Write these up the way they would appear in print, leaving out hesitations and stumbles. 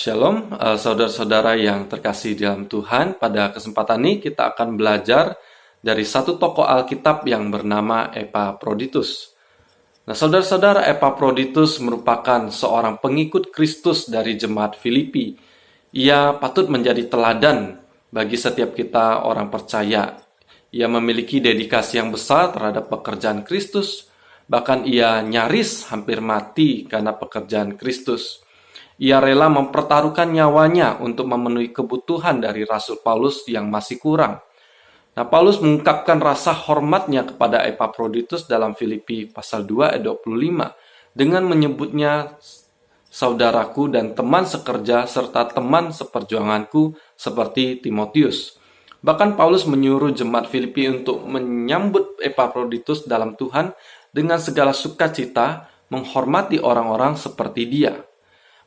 Shalom, saudara-saudara yang terkasih dalam Tuhan. Pada kesempatan ini kita akan belajar dari satu tokoh Alkitab yang bernama Epaphroditus. Nah, saudara-saudara, Epaphroditus merupakan seorang pengikut Kristus dari jemaat Filipi. Ia patut menjadi teladan bagi setiap kita orang percaya. Ia memiliki dedikasi yang besar terhadap pekerjaan Kristus, bahkan ia nyaris hampir mati karena pekerjaan Kristus. Ia rela mempertaruhkan nyawanya untuk memenuhi kebutuhan dari Rasul Paulus yang masih kurang. Nah, Paulus mengungkapkan rasa hormatnya kepada Epaphroditus dalam Filipi pasal 2 ayat 25 dengan menyebutnya saudaraku dan teman sekerja serta teman seperjuanganku seperti Timotius. Bahkan Paulus menyuruh jemaat Filipi untuk menyambut Epaphroditus dalam Tuhan dengan segala sukacita, menghormati orang-orang seperti dia.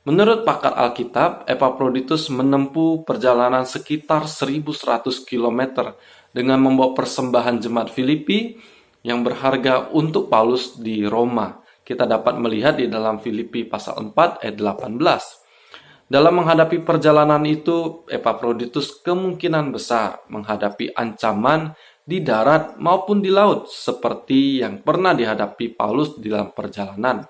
Menurut pakar Alkitab, Epaphroditus menempuh perjalanan sekitar 1100 km dengan membawa persembahan jemaat Filipi yang berharga untuk Paulus di Roma. Kita dapat melihat di dalam Filipi pasal 4 ayat 18. Dalam menghadapi perjalanan itu, Epaphroditus kemungkinan besar menghadapi ancaman di darat maupun di laut seperti yang pernah dihadapi Paulus di dalam perjalanan.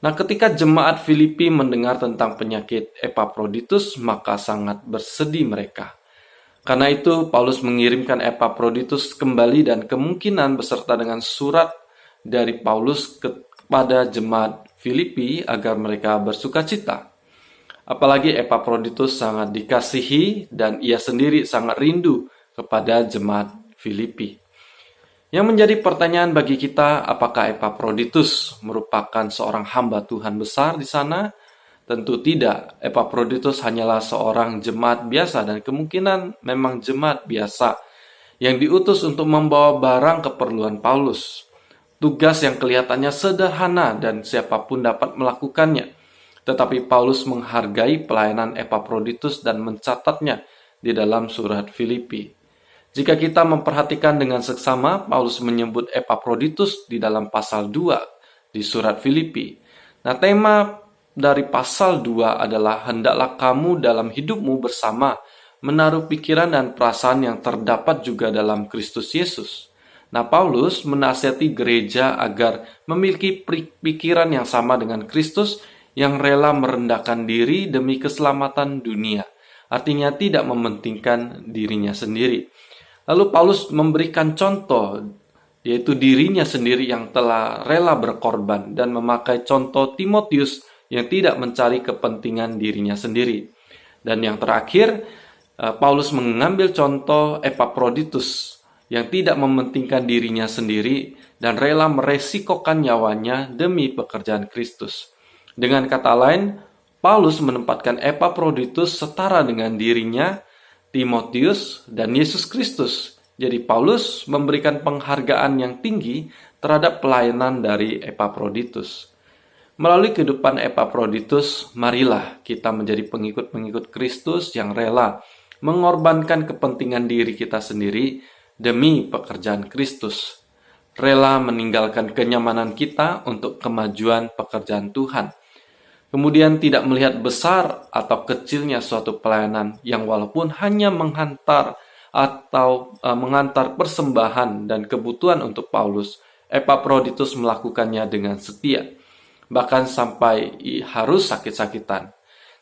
Nah, ketika jemaat Filipi mendengar tentang penyakit Epaphroditus, maka sangat bersedih mereka. Karena itu, Paulus mengirimkan Epaphroditus kembali dan kemungkinan beserta dengan surat dari Paulus kepada jemaat Filipi agar mereka bersukacita. Apalagi Epaphroditus sangat dikasihi dan ia sendiri sangat rindu kepada jemaat Filipi. Yang menjadi pertanyaan bagi kita, apakah Epaphroditus merupakan seorang hamba Tuhan besar di sana? Tentu tidak. Epaphroditus hanyalah seorang jemaat biasa dan kemungkinan memang jemaat biasa yang diutus untuk membawa barang keperluan Paulus. Tugas yang kelihatannya sederhana dan siapapun dapat melakukannya. Tetapi Paulus menghargai pelayanan Epaphroditus dan mencatatnya di dalam surat Filipi. Jika kita memperhatikan dengan seksama, Paulus menyebut Epaphroditus di dalam pasal 2 di surat Filipi. Nah, tema dari pasal 2 adalah hendaklah kamu dalam hidupmu bersama menaruh pikiran dan perasaan yang terdapat juga dalam Kristus Yesus. Nah, Paulus menasihati gereja agar memiliki pikiran yang sama dengan Kristus yang rela merendahkan diri demi keselamatan dunia. Artinya tidak mementingkan dirinya sendiri. Lalu Paulus memberikan contoh, yaitu dirinya sendiri yang telah rela berkorban dan memakai contoh Timotius yang tidak mencari kepentingan dirinya sendiri. Dan yang terakhir, Paulus mengambil contoh Epaphroditus yang tidak mementingkan dirinya sendiri dan rela meresikokan nyawanya demi pekerjaan Kristus. Dengan kata lain, Paulus menempatkan Epaphroditus setara dengan dirinya, Timotius, dan Yesus Kristus. Jadi Paulus memberikan penghargaan yang tinggi terhadap pelayanan dari Epaphroditus. Melalui kehidupan Epaphroditus, marilah kita menjadi pengikut-pengikut Kristus yang rela mengorbankan kepentingan diri kita sendiri demi pekerjaan Kristus. Rela meninggalkan kenyamanan kita untuk kemajuan pekerjaan Tuhan. Kemudian tidak melihat besar atau kecilnya suatu pelayanan yang walaupun hanya menghantar persembahan dan kebutuhan untuk Paulus, Epaphroditus melakukannya dengan setia, bahkan sampai harus sakit-sakitan.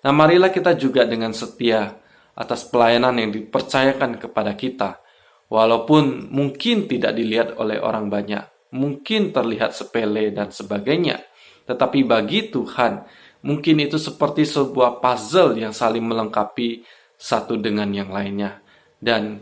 Nah, marilah kita juga dengan setia atas pelayanan yang dipercayakan kepada kita, walaupun mungkin tidak dilihat oleh orang banyak, mungkin terlihat sepele dan sebagainya, tetapi bagi Tuhan, mungkin itu seperti sebuah puzzle yang saling melengkapi satu dengan yang lainnya. Dan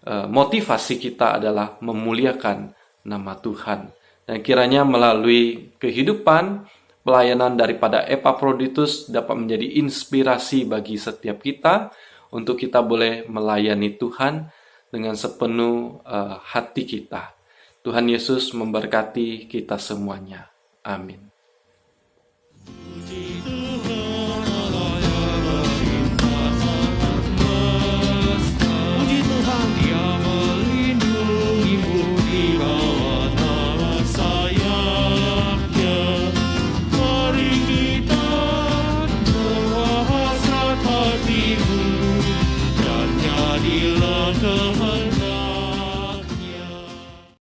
motivasi kita adalah memuliakan nama Tuhan. Dan kiranya melalui kehidupan, pelayanan daripada Epaphroditus dapat menjadi inspirasi bagi setiap kita untuk kita boleh melayani Tuhan dengan sepenuh hati kita. Tuhan Yesus memberkati kita semuanya. Amin. Mari kita berdoa Bila